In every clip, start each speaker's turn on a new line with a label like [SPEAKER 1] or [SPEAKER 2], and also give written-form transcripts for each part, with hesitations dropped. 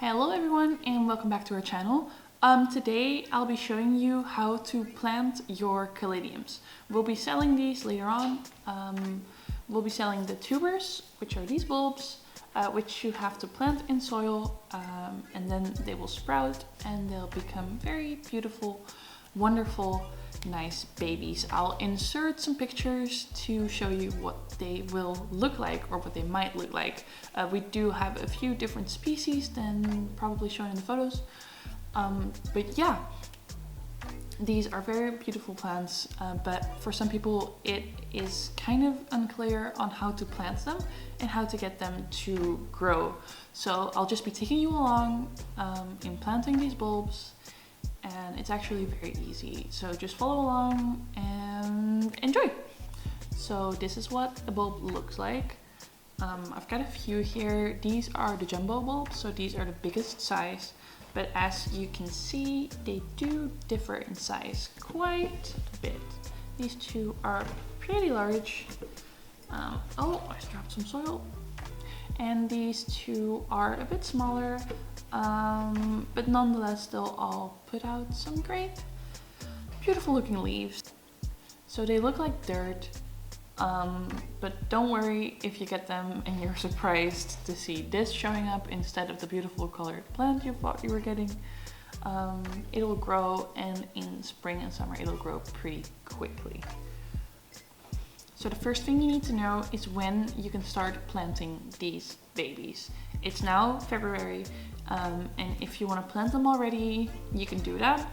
[SPEAKER 1] Hello everyone and welcome back to our channel. Today I'll be showing you how to plant your caladiums. We'll be selling these later on. We'll be selling the tubers, which are these bulbs, which you have to plant in soil, and then they will sprout and they'll become very beautiful, wonderful, nice babies. I'll insert some pictures to show you what they will look like or what they might look like. We do have a few different species than probably shown in the photos, but yeah, these are very beautiful plants, but for some people it is kind of unclear on how to plant them and how to get them to grow. So I'll just be taking you along in planting these bulbs. And it's actually very easy, so just follow along and enjoy. So this is what a bulb looks like. I've got a few here. These are the jumbo bulbs, so these are the biggest size, but as you can see they do differ in size quite a bit. These two are pretty large. Oh, I dropped some soil. And these two are a bit smaller, but nonetheless they'll all put out some great, beautiful looking leaves. So they look like dirt, but don't worry if you get them and you're surprised to see this showing up instead of the beautiful colored plant you thought you were getting. It'll grow, and in spring and summer it'll grow pretty quickly. So the first thing you need to know is when you can start planting these babies. It's now February, and if you want to plant them already, you can do that.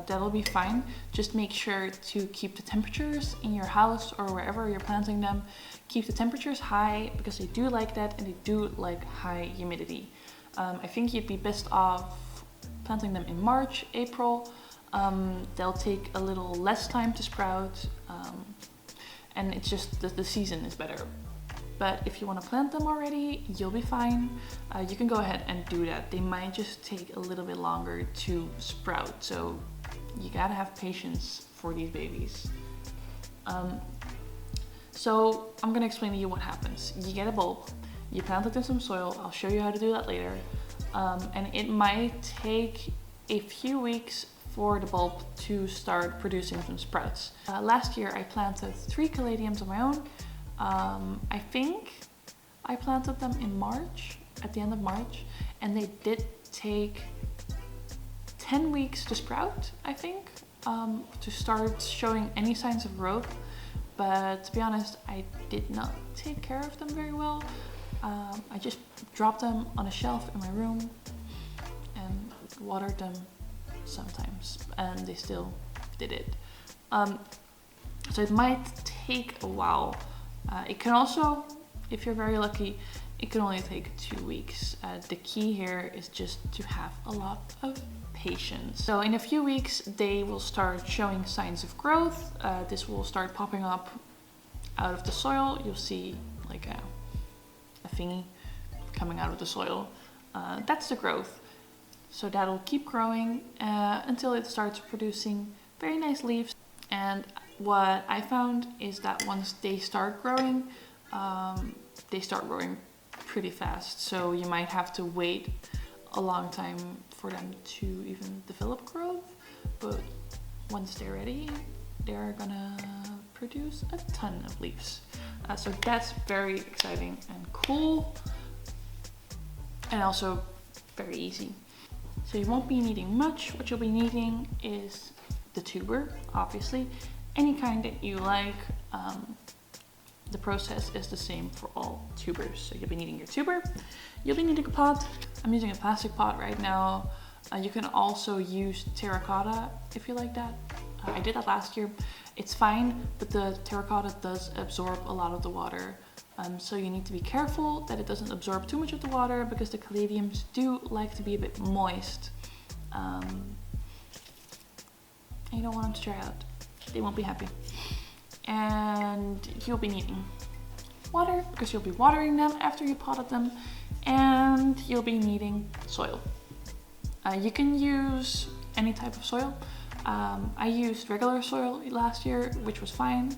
[SPEAKER 1] That'll be fine. Just make sure to keep the temperatures in your house or wherever you're planting them. Keep the temperatures high because they do like that, and they do like high humidity. I think you'd be best off planting them in March, April. They'll take a little less time to sprout. And it's just the season is better. But if you want to plant them already, you'll be fine. You can go ahead and do that. They might just take a little bit longer to sprout, so you gotta have patience for these babies. So I'm gonna explain to you what happens. You get a bulb, you plant it in some soil. I'll show you how to do that later. And it might take a few weeks for the bulb to start producing some sprouts. Last year I planted 3 caladiums on my own. I think I planted them in March, at the end of March, and they did take 10 weeks to sprout, I think, to start showing any signs of growth. But to be honest, I did not take care of them very well. I just dropped them on a shelf in my room and watered them sometimes, and they still did it. So it might take a while. It can also, if you're very lucky, it can only take 2 weeks. The key here is just to have a lot of patience. So in a few weeks they will start showing signs of growth. This will start popping up out of the soil. You'll see like a thingy coming out of the soil. That's the growth. So that'll keep growing until it starts producing very nice leaves. And what I found is that once they start growing pretty fast. So you might have to wait a long time for them to even develop growth. But once they're ready, they're gonna produce a ton of leaves. So that's very exciting and cool, and also very easy. So you won't be needing much. What you'll be needing is the tuber, obviously, any kind that you like. The process is the same for all tubers. So you'll be needing your tuber, you'll be needing a pot. I'm using a plastic pot right now. You can also use terracotta if you like that. I did that last year. It's fine, but the terracotta does absorb a lot of the water. So you need to be careful that it doesn't absorb too much of the water, because the caladiums do like to be a bit moist. And you don't want them to dry out. They won't be happy. And you'll be needing water, because you'll be watering them after you potted them. And you'll be needing soil. You can use any type of soil. I used regular soil last year, which was fine.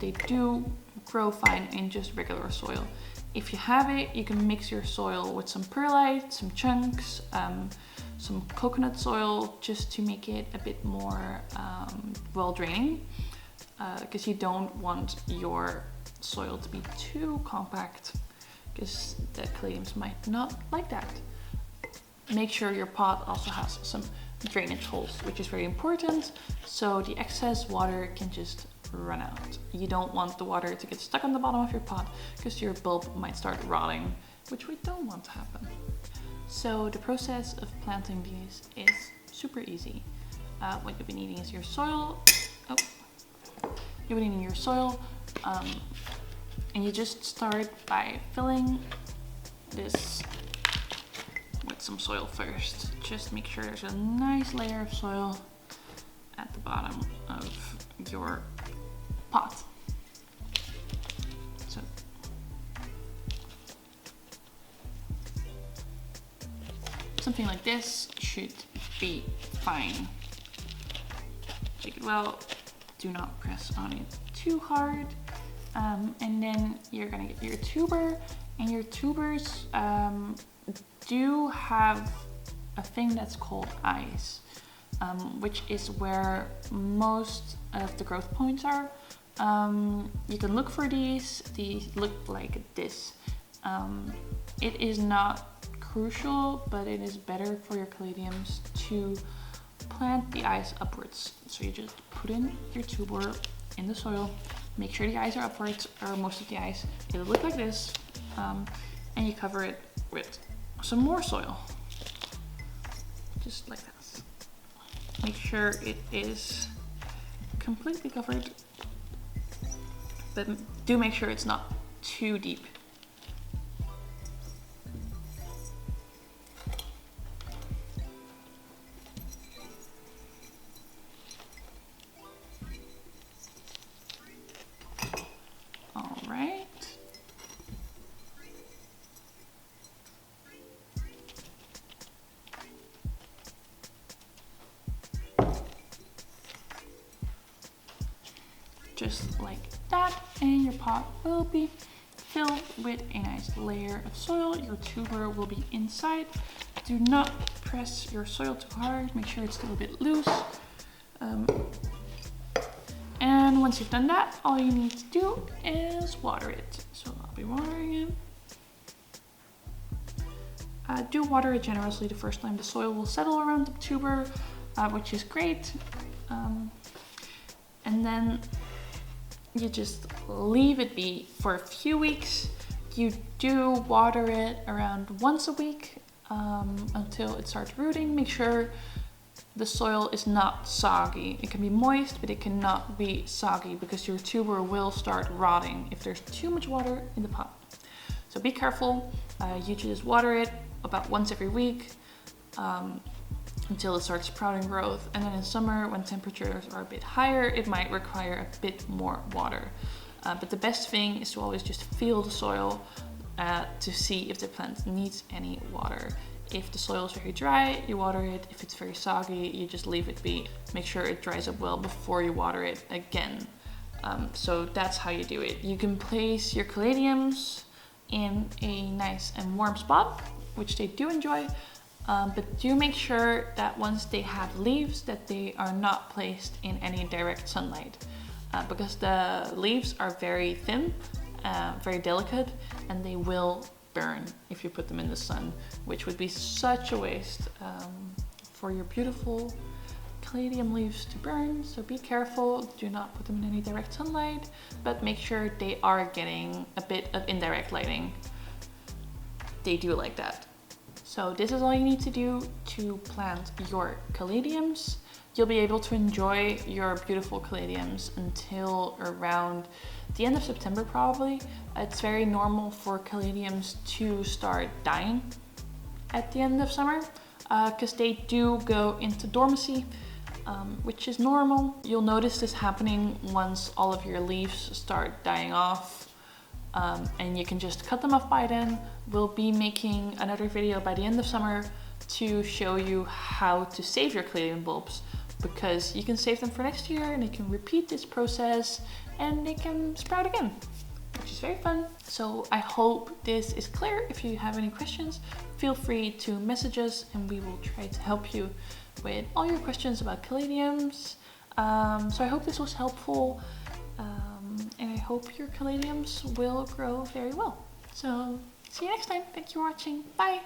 [SPEAKER 1] They do grow fine in just regular soil. If you have it, you can mix your soil with some perlite, some chunks, some coconut soil, just to make it a bit more well draining, because you don't want your soil to be too compact, because the caladiums might not like that. Make sure your pot also has some drainage holes, which is very important, so the excess water can just run out. You don't want the water to get stuck on the bottom of your pot, because your bulb might start rotting, which we don't want to happen. So the process of planting these is super easy. What you'll be needing is your soil. You'll be needing your soil, and you just start by filling this with some soil first. Just make sure there's a nice layer of soil at the bottom of your pot. So something like this should be fine. Shake it well, do not press on it too hard, and then you're gonna get your tuber, and your tubers do have a thing that's called eyes, which is where most of the growth points are. You can look for these look like this. It is not crucial, but it is better for your caladiums to plant the eyes upwards. So you just put in your tuber in the soil, make sure the eyes are upwards, or most of the eyes. It'll look like this, and you cover it with some more soil, just like this. Make sure it is completely covered, but do make sure it's not too deep. All right. Just like that, and your pot will be filled with a nice layer of soil. Your tuber will be inside. Do not press your soil too hard. Make sure it's still a bit loose. And once you've done that, all you need to do is water it. So I'll be watering it. Do water it generously the first time. The soil will settle around the tuber, which is great. And then you just leave it be for a few weeks. You do water it around once a week until it starts rooting. Make sure the soil is not soggy. It can be moist, but it cannot be soggy, because your tuber will start rotting if there's too much water in the pot. So be careful. You just water it about once every week until it starts sprouting growth. And then in summer, when temperatures are a bit higher, it might require a bit more water. But the best thing is to always just feel the soil to see if the plant needs any water. If the soil is very dry, you water it. If it's very soggy, you just leave it be. Make sure it dries up well before you water it again. So that's how you do it. You can place your caladiums in a nice and warm spot, which they do enjoy. But do make sure that once they have leaves, that they are not placed in any direct sunlight, because the leaves are very thin, very delicate, and they will burn if you put them in the sun, which would be such a waste for your beautiful caladium leaves to burn. So be careful, do not put them in any direct sunlight, but make sure they are getting a bit of indirect lighting. They do like that. So this is all you need to do to plant your caladiums. You'll be able to enjoy your beautiful caladiums until around the end of September probably. It's very normal for caladiums to start dying at the end of summer because they do go into dormancy, which is normal. You'll notice this happening once all of your leaves start dying off. And you can just cut them off by then. We'll be making another video by the end of summer to show you how to save your caladium bulbs, because you can save them for next year and they can repeat this process and they can sprout again, which is very fun. So I hope this is clear. If you have any questions, feel free to message us and we will try to help you with all your questions about caladiums. So I hope this was helpful, and I hope your caladiums will grow very well. So see you next time. Thank you for watching. Bye!